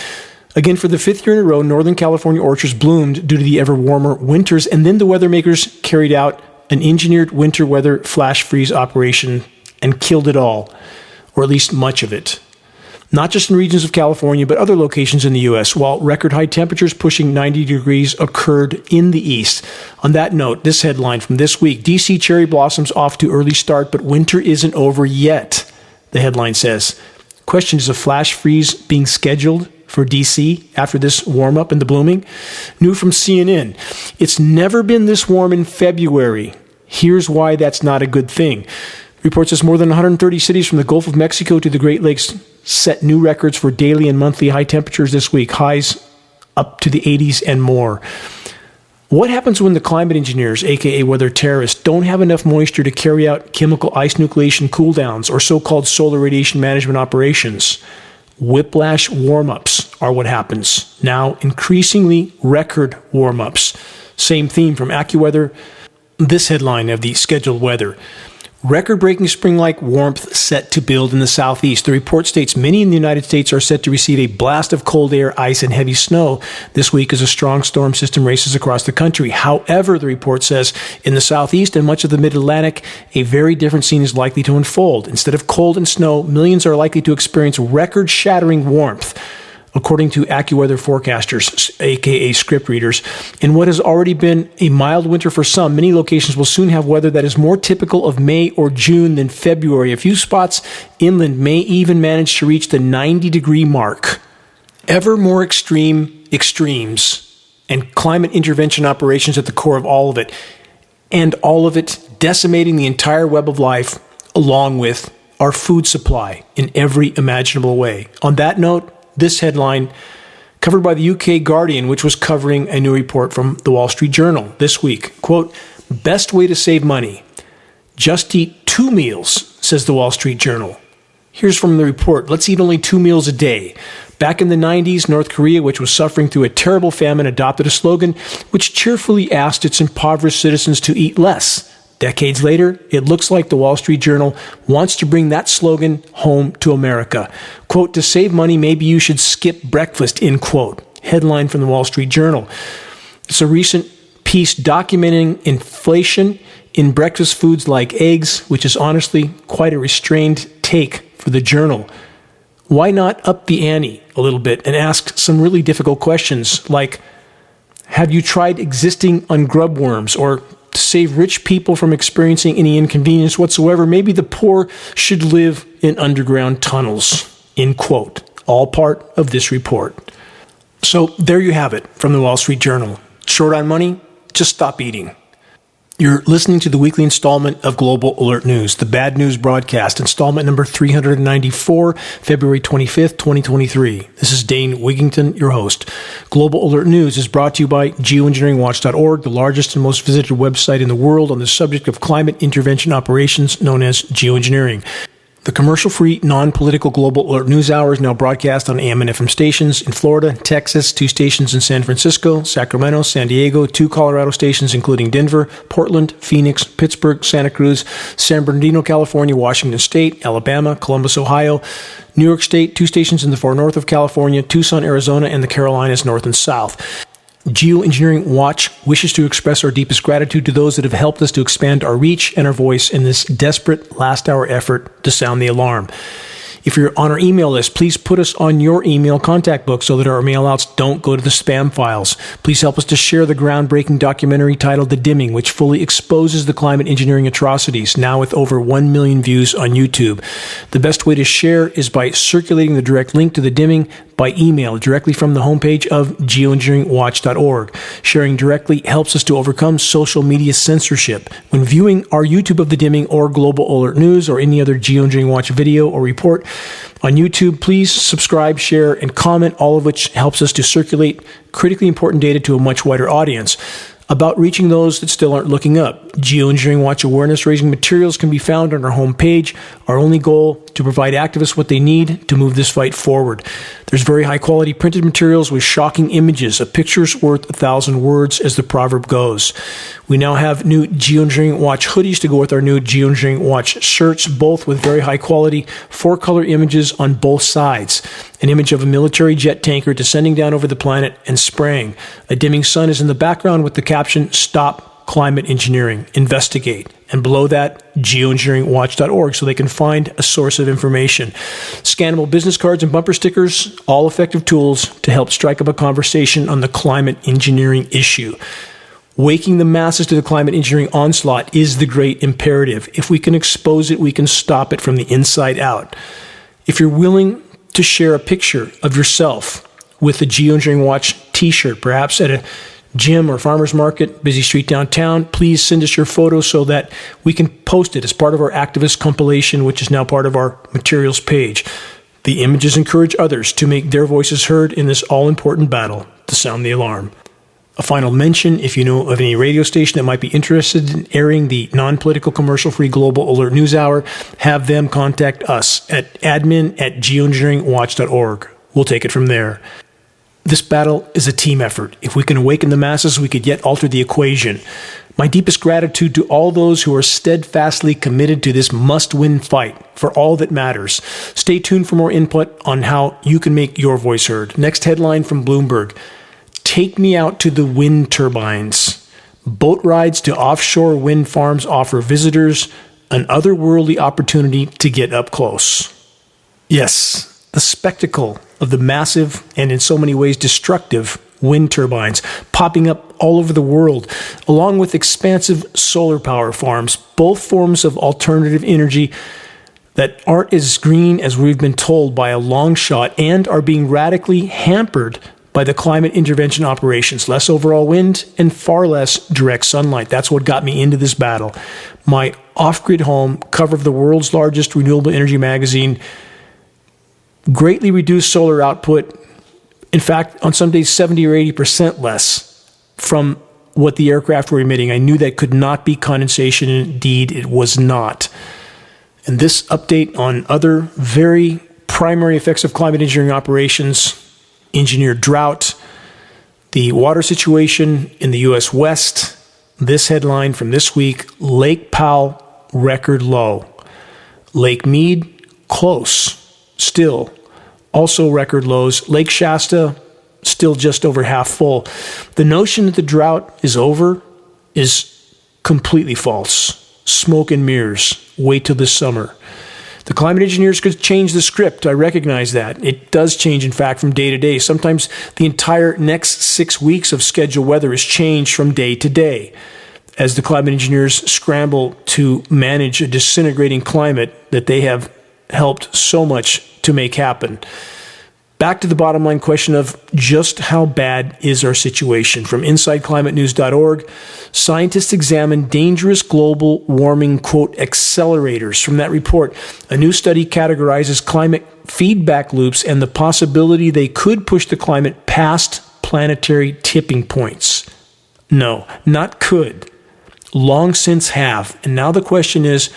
Again, for the fifth year in a row, Northern California orchards bloomed due to the ever-warmer winters, and then the weather makers carried out an engineered winter weather flash freeze operation and killed it all, or at least much of it. Not just in regions of California, but other locations in the U.S., while record-high temperatures pushing 90 degrees occurred in the east. On that note, this headline from this week, D.C. cherry blossoms off to early start, but winter isn't over yet, the headline says. Question, is a flash freeze being scheduled for D.C. after this warm-up in the blooming? New from CNN, it's never been this warm in February. Here's why that's not a good thing. Report says more than 130 cities from the Gulf of Mexico to the Great Lakes set new records for daily and monthly high temperatures this week, highs up to the 80s and more. What happens when the climate engineers, aka weather terrorists, don't have enough moisture to carry out chemical ice nucleation cooldowns or so-called solar radiation management operations? Whiplash warm-ups are what happens. Now, increasingly record warm-ups. Same theme from AccuWeather. This headline of the scheduled weather. Record-breaking spring-like warmth set to build in the southeast. The report states many in the United States are set to receive a blast of cold air, ice, and heavy snow this week as a strong storm system races across the country. However, the report says in the southeast and much of the mid-Atlantic, a very different scene is likely to unfold. Instead of cold and snow, millions are likely to experience record-shattering warmth, according to AccuWeather forecasters, aka script readers. In what has already been a mild winter for some, many locations will soon have weather that is more typical of May or June than February. A few spots inland may even manage to reach the 90-degree mark. Ever more extremes and climate intervention operations at the core of all of it, and all of it decimating the entire web of life, along with our food supply in every imaginable way. On that note, this headline, covered by the UK Guardian, which was covering a new report from the Wall Street Journal this week. Quote, best way to save money. Just eat 2 meals, says the Wall Street Journal. Here's from the report. Let's eat only 2 meals a day. Back in the 90s, North Korea, which was suffering through a terrible famine, adopted a slogan which cheerfully asked its impoverished citizens to eat less. Decades later, it looks like the Wall Street Journal wants to bring that slogan home to America. Quote, to save money, maybe you should skip breakfast, end quote. Headline from the Wall Street Journal. It's a recent piece documenting inflation in breakfast foods like eggs, which is honestly quite a restrained take for the Journal. Why not up the ante a little bit and ask some really difficult questions like, have you tried existing on grub worms? Or to save rich people from experiencing any inconvenience whatsoever, maybe the poor should live in underground tunnels, end quote. All part of this report. So there you have it from the Wall Street Journal. Short on money? Just stop eating. You're listening to the weekly installment of Global Alert News, the Bad News Broadcast, installment number 394, February 25th, 2023. This is Dane Wigington, your host. Global Alert News is brought to you by Geoengineeringwatch.org, the largest and most visited website in the world on the subject of climate intervention operations known as geoengineering. The commercial-free, non-political Global Alert News Hour is now broadcast on AM and FM stations in Florida, Texas, 2 stations in San Francisco, Sacramento, San Diego, 2 Colorado stations including Denver, Portland, Phoenix, Pittsburgh, Santa Cruz, San Bernardino, California, Washington State, Alabama, Columbus, Ohio, New York State, 2 stations in the far north of California, Tucson, Arizona, and the Carolinas north and south. Geoengineering Watch wishes to express our deepest gratitude to those that have helped us to expand our reach and our voice in this desperate last-hour effort to sound the alarm. If you're on our email list, please put us on your email contact book so that our mailouts don't go to the spam files. Please help us to share the groundbreaking documentary titled The Dimming, which fully exposes the climate engineering atrocities, now with over 1 million views on YouTube. The best way to share is by circulating the direct link to The Dimming by email directly from the homepage of geoengineeringwatch.org. Sharing directly helps us to overcome social media censorship. When viewing our YouTube of The Dimming or Global Alert News or any other Geoengineering Watch video or report on YouTube, please subscribe, share, and comment, all of which helps us to circulate critically important data to a much wider audience. About reaching those that still aren't looking up. Geoengineering Watch awareness-raising materials can be found on our homepage. Our only goal, to provide activists what they need to move this fight forward. There's very high-quality printed materials with shocking images. A picture's worth 1,000 words, as the proverb goes. We now have new Geoengineering Watch hoodies to go with our new Geoengineering Watch shirts, both with very high-quality 4-color images on both sides. An image of a military jet tanker descending down over the planet and spraying. A dimming sun is in the background with the caption, "Stop Climate Engineering, Investigate." And below that, geoengineeringwatch.org, so they can find a source of information. Scannable business cards and bumper stickers, all effective tools to help strike up a conversation on the climate engineering issue. Waking the masses to the climate engineering onslaught is the great imperative. If we can expose it, we can stop it from the inside out. If you're willing to share a picture of yourself with the Geoengineering Watch t-shirt, perhaps at a gym or farmer's market, busy street downtown, please send us your photo so that we can post it as part of our activist compilation, which is now part of our materials page. The images encourage others to make their voices heard in this all-important battle to sound the alarm. A final mention, if you know of any radio station that might be interested in airing the non-political commercial-free Global Alert News Hour, have them contact us at admin@geoengineeringwatch.org. We'll take it from there. This battle is a team effort. If we can awaken the masses, we could yet alter the equation. My deepest gratitude to all those who are steadfastly committed to this must-win fight for all that matters. Stay tuned for more input on how you can make your voice heard. Next headline from Bloomberg. Take me out to the wind turbines. Boat rides to offshore wind farms offer visitors an otherworldly opportunity to get up close. Yes, the spectacle of the massive and in so many ways destructive wind turbines popping up all over the world, along with expansive solar power farms, both forms of alternative energy that aren't as green as we've been told by a long shot and are being radically hampered by the climate intervention operations. Less overall wind and far less direct sunlight. That's what got me into this battle. My off-grid home, cover of the world's largest renewable energy magazine, greatly reduced solar output. In fact, on some days, 70 or 80% less from what the aircraft were emitting. I knew that could not be condensation, and indeed it was not. And this update on other very primary effects of climate engineering operations, engineered drought, the water situation in the U.S. West, this headline from this week, Lake Powell, record low. Lake Mead, close, still. Also record lows. Lake Shasta, still just over half full. The notion that the drought is over is completely false. Smoke and mirrors. Wait till this summer. The climate engineers could change the script. I recognize that. It does change, in fact, from day to day. Sometimes the entire next 6 weeks of scheduled weather is changed from day to day as the climate engineers scramble to manage a disintegrating climate that they have helped so much to make happen. Back to the bottom line question of just how bad is our situation. From InsideClimateNews.org, scientists examine dangerous global warming, quote, accelerators. From that report, a new study categorizes climate feedback loops and the possibility they could push the climate past planetary tipping points. No, not could. Long since have. And now the question is,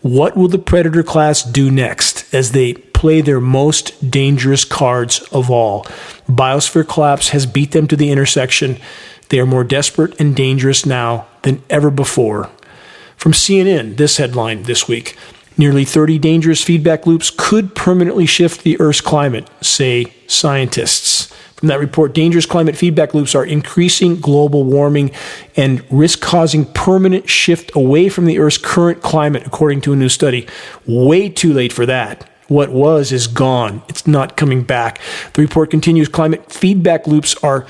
what will the predator class do next as they play their most dangerous cards of all? Biosphere collapse has beat them to the intersection. They are more desperate and dangerous now than ever before. From CNN, this headline this week. Nearly 30 dangerous feedback loops could permanently shift the Earth's climate, say scientists. From that report, dangerous climate feedback loops are increasing global warming and risk causing permanent shift away from the Earth's current climate, according to a new study. Way too late for that. What was is gone. It's not coming back. The report continues, climate feedback loops are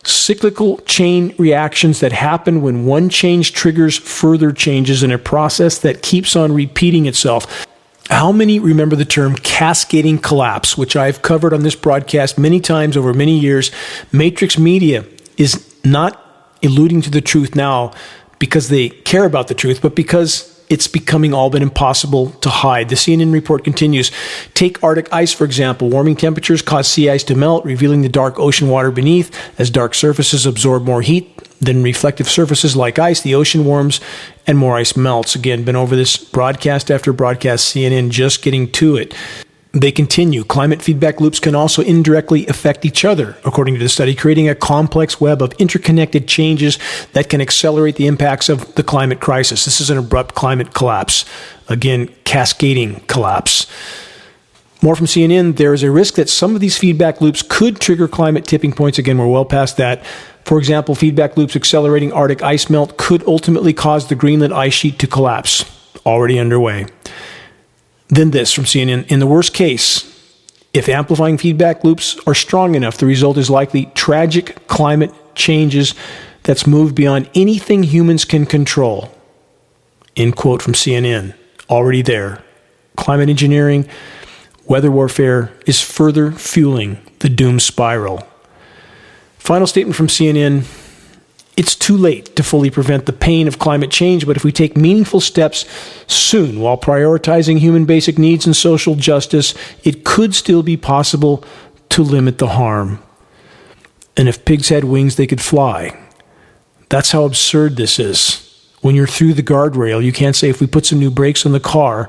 cyclical chain reactions that happen when one change triggers further changes in a process that keeps on repeating itself. How many remember the term cascading collapse, which I've covered on this broadcast many times over many years? Matrix media is not alluding to the truth now because they care about the truth, but because it's becoming all but impossible to hide. The CNN report continues. Take Arctic ice, for example. Warming temperatures cause sea ice to melt, revealing the dark ocean water beneath. As dark surfaces absorb more heat than reflective surfaces like ice, the ocean warms and more ice melts. Again, been over this broadcast after broadcast, CNN just getting to it. They continue. Climate feedback loops can also indirectly affect each other, according to the study, creating a complex web of interconnected changes that can accelerate the impacts of the climate crisis. This is an abrupt climate collapse. Again, cascading collapse. More from CNN, there is a risk that some of these feedback loops could trigger climate tipping points. Again, we're well past that. For example, feedback loops accelerating Arctic ice melt could ultimately cause the Greenland ice sheet to collapse. Already underway. Then this from CNN. In the worst case, if amplifying feedback loops are strong enough, the result is likely tragic climate changes that's moved beyond anything humans can control. End quote from CNN. Already there. Climate engineering, weather warfare is further fueling the doom spiral. Final statement from CNN. It's too late to fully prevent the pain of climate change, but if we take meaningful steps soon while prioritizing human basic needs and social justice, it could still be possible to limit the harm. And if pigs had wings, they could fly. That's how absurd this is. When you're through the guardrail, you can't say if we put some new brakes on the car,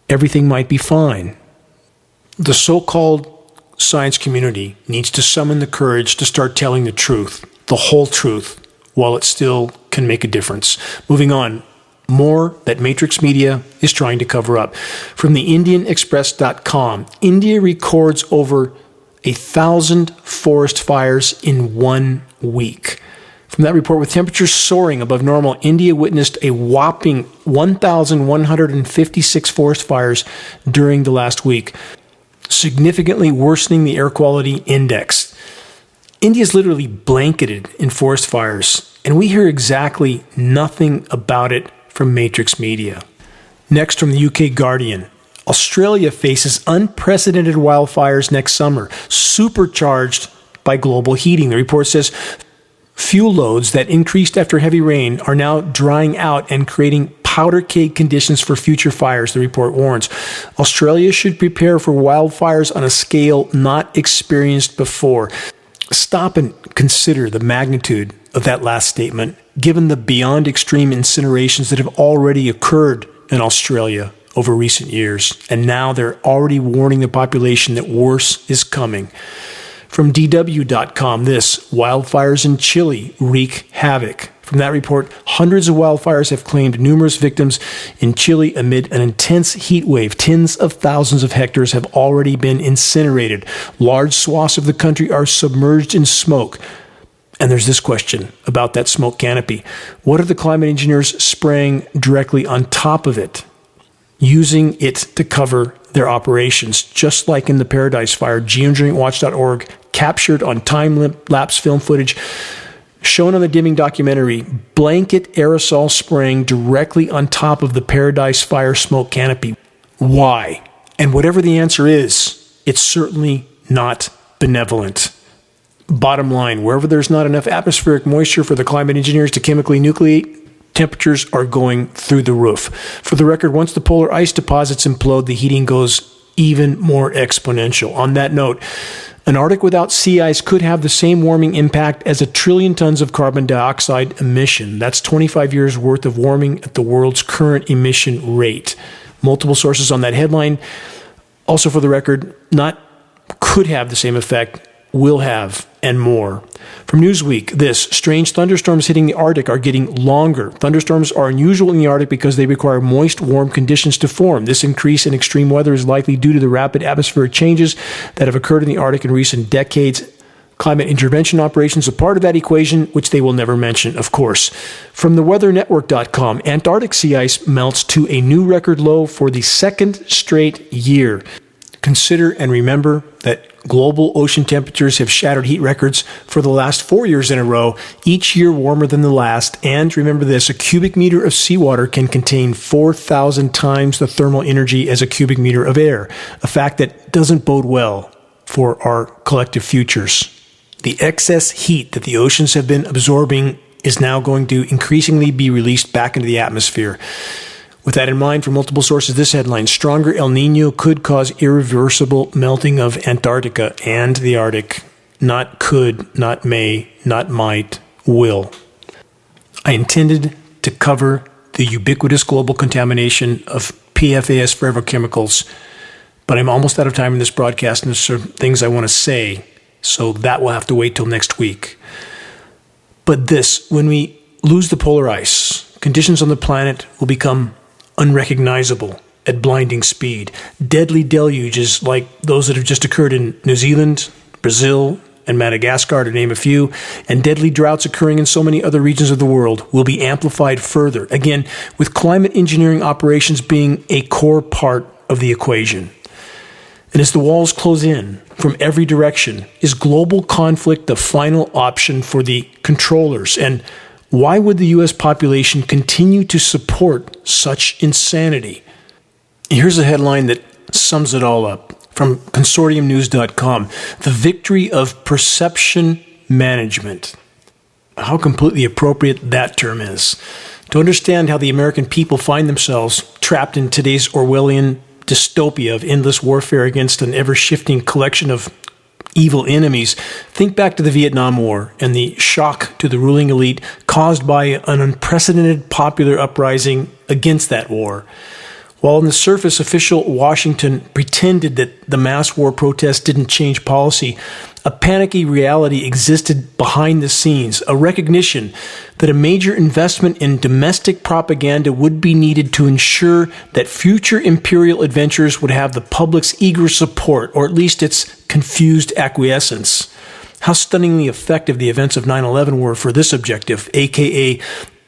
everything might be fine. The so-called science community needs to summon the courage to start telling the truth, the whole truth, while it still can make a difference. Moving on. More that Matrix Media is trying to cover up. From the IndianExpress.com, India records over 1,000 forest fires in 1 week. From that report, with temperatures soaring above normal, India witnessed a whopping 1,156 forest fires during the last week, significantly worsening the air quality index. India is literally blanketed in forest fires, and we hear exactly nothing about it from Matrix Media. Next, from the UK Guardian, Australia faces unprecedented wildfires next summer, supercharged by global heating. The report says fuel loads that increased after heavy rain are now drying out and creating powder keg conditions for future fires, the report warns. Australia should prepare for wildfires on a scale not experienced before. Stop and consider the magnitude of that last statement, given the beyond extreme incinerations that have already occurred in Australia over recent years. And now they're already warning the population that worse is coming. From DW.com, this: wildfires in Chile wreak havoc. From that report, hundreds of wildfires have claimed numerous victims in Chile amid an intense heat wave. Tens of thousands of hectares have already been incinerated. Large swaths of the country are submerged in smoke. And there's this question about that smoke canopy. What are the climate engineers spraying directly on top of it, using it to cover their operations? Just like in the Paradise Fire, Geoengineeringwatch.org captured on time-lapse film footage shown on the dimming documentary, blanket aerosol spraying directly on top of the Paradise Fire smoke canopy. Why? And whatever the answer is, it's certainly not benevolent. Bottom line, wherever there's not enough atmospheric moisture for the climate engineers to chemically nucleate, temperatures are going through the roof. For the record, once the polar ice deposits implode, the heating goes even more exponential. On that note, an Arctic without sea ice could have the same warming impact as 1 trillion tons of carbon dioxide emission. That's 25 years worth of warming at the world's current emission rate. Multiple sources on that headline. Also, for the record, not could have the same effect, will have, and more. From Newsweek, this: strange thunderstorms hitting the Arctic are getting longer. Thunderstorms are unusual in the Arctic because they require moist, warm conditions to form. This increase in extreme weather is likely due to the rapid atmospheric changes that have occurred in the Arctic in recent decades. Climate intervention operations are part of that equation, which they will never mention, of course. From theweathernetwork.com, Antarctic sea ice melts to a new record low for the second straight year. Consider and remember that global ocean temperatures have shattered heat records for the last 4 years in a row, each year warmer than the last. And remember this: a cubic meter of seawater can contain 4,000 times the thermal energy as a cubic meter of air, a fact that doesn't bode well for our collective futures. The excess heat that the oceans have been absorbing is now going to increasingly be released back into the atmosphere. With that in mind, from multiple sources, this headline: stronger El Nino could cause irreversible melting of Antarctica and the Arctic. Not could, not may, not might, will. I intended to cover the ubiquitous global contamination of PFAS forever chemicals, but I'm almost out of time in this broadcast, and there's some things I want to say, so that will have to wait till next week. But this: when we lose the polar ice, conditions on the planet will become unrecognizable at blinding speed. Deadly deluges like those that have just occurred in New Zealand, Brazil, and Madagascar, to name a few, and deadly droughts occurring in so many other regions of the world, will be amplified further. Again, with climate engineering operations being a core part of the equation. And as the walls close in from every direction, is global conflict the final option for the controllers? And why would the U.S. population continue to support such insanity? Here's a headline that sums it all up from consortiumnews.com: the victory of perception management. How completely appropriate that term is. To understand how the American people find themselves trapped in today's Orwellian dystopia of endless warfare against an ever-shifting collection of evil enemies, think back to the Vietnam War and the shock to the ruling elite caused by an unprecedented popular uprising against that war. While on the surface, official Washington pretended that the mass war protests didn't change policy, a panicky reality existed behind the scenes, a recognition that a major investment in domestic propaganda would be needed to ensure that future imperial adventures would have the public's eager support, or at least its confused acquiescence. How stunningly effective the events of 9/11 were for this objective, aka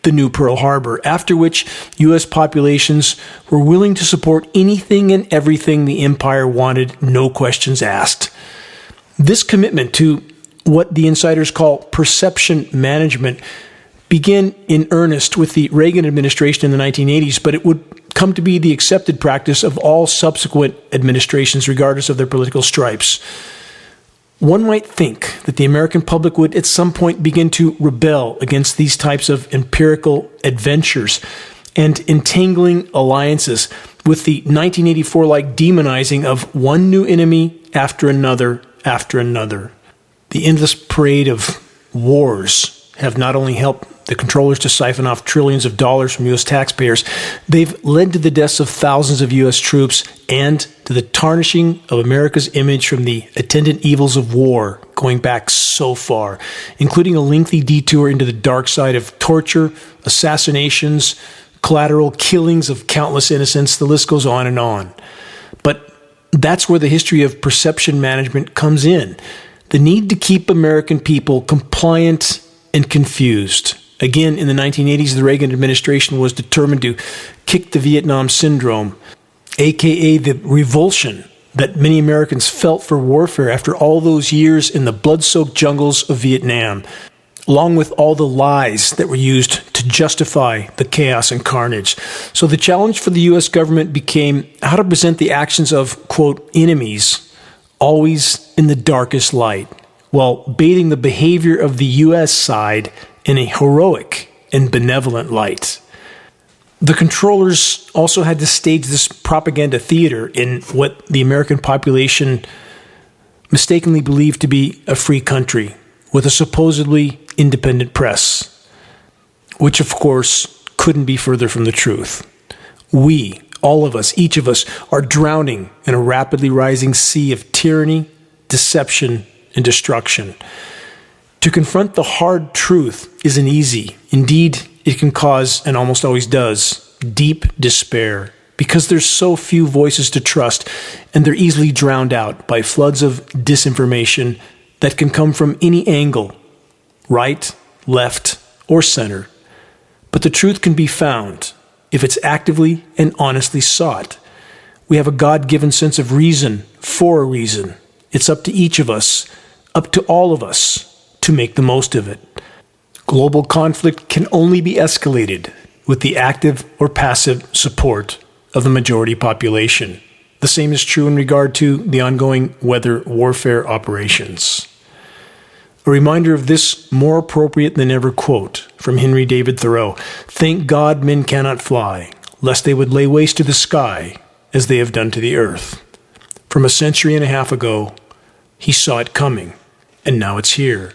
the new Pearl Harbor, after which U.S. populations were willing to support anything and everything the empire wanted, no questions asked. This commitment to what the insiders call perception management began in earnest with the Reagan administration in the 1980s, but it would come to be the accepted practice of all subsequent administrations, regardless of their political stripes. One might think that the American public would at some point begin to rebel against these types of empirical adventures and entangling alliances with the 1984-like demonizing of one new enemy after another after another. The endless parade of wars have not only helped the controllers to siphon off trillions of dollars from U.S. taxpayers, they've led to the deaths of thousands of U.S. troops and to the tarnishing of America's image from the attendant evils of war going back so far, including a lengthy detour into the dark side of torture, assassinations, collateral killings of countless innocents. The list goes on and on. But that's where the history of perception management comes in. The need to keep American people compliant and confused. Again, in the 1980s, the Reagan administration was determined to kick the Vietnam syndrome, aka the revulsion that many Americans felt for warfare after all those years in the blood-soaked jungles of Vietnam, along with all the lies that were used to justify the chaos and carnage. So the challenge for the U.S. government became how to present the actions of, quote, enemies always in the darkest light, while baiting the behavior of the U.S. side in a heroic and benevolent light. The controllers also had to stage this propaganda theater in what the American population mistakenly believed to be a free country with a supposedly independent press, which of course couldn't be further from the truth. We, all of us, each of us, are drowning in a rapidly rising sea of tyranny, deception, and destruction. To confront the hard truth isn't easy. Indeed, it can cause, and almost always does, deep despair, because there's so few voices to trust, and they're easily drowned out by floods of disinformation that can come from any angle, right, left, or center. But the truth can be found if it's actively and honestly sought. We have a God-given sense of reason for a reason. It's up to each of us, up to all of us, to make the most of it. Global conflict can only be escalated with the active or passive support of the majority population. The same is true in regard to the ongoing weather warfare operations. A reminder of this more appropriate than ever quote from Henry David Thoreau: "Thank God men cannot fly, lest they would lay waste to the sky as they have done to the earth." From a century and a half ago, he saw it coming, and now it's here.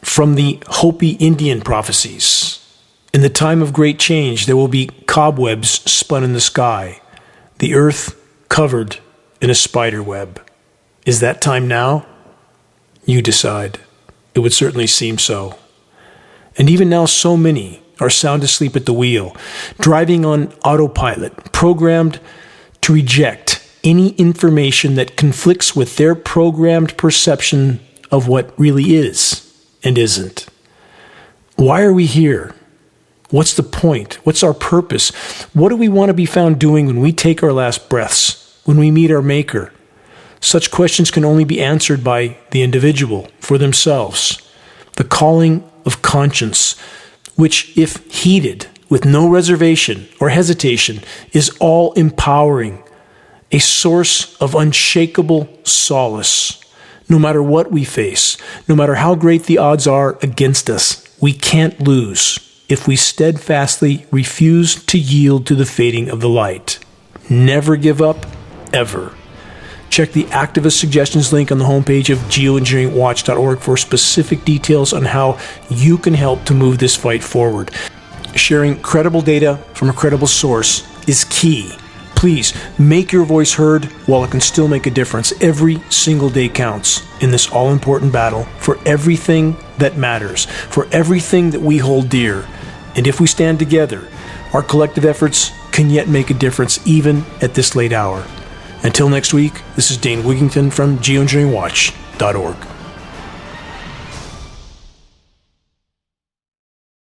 From the Hopi Indian prophecies, in the time of great change, there will be cobwebs spun in the sky, the earth covered in a spider web. Is that time now? You decide. It would certainly seem so. And even now, so many are sound asleep at the wheel, driving on autopilot, programmed to reject any information that conflicts with their programmed perception of what really is and isn't. Why are we here? What's the point? What's our purpose? What do we want to be found doing when we take our last breaths, when we meet our Maker? Such questions can only be answered by the individual for themselves. The calling of conscience, which, if heeded with no reservation or hesitation, is all-empowering, a source of unshakable solace. No matter what we face, no matter how great the odds are against us, we can't lose if we steadfastly refuse to yield to the fading of the light. Never give up, ever. Check the activist suggestions link on the homepage of geoengineeringwatch.org for specific details on how you can help to move this fight forward. Sharing credible data from a credible source is key. Please make your voice heard while it can still make a difference. Every single day counts in this all-important battle for everything that matters, for everything that we hold dear. And if we stand together, our collective efforts can yet make a difference even at this late hour. Until next week, this is Dane Wigington from geoengineeringwatch.org.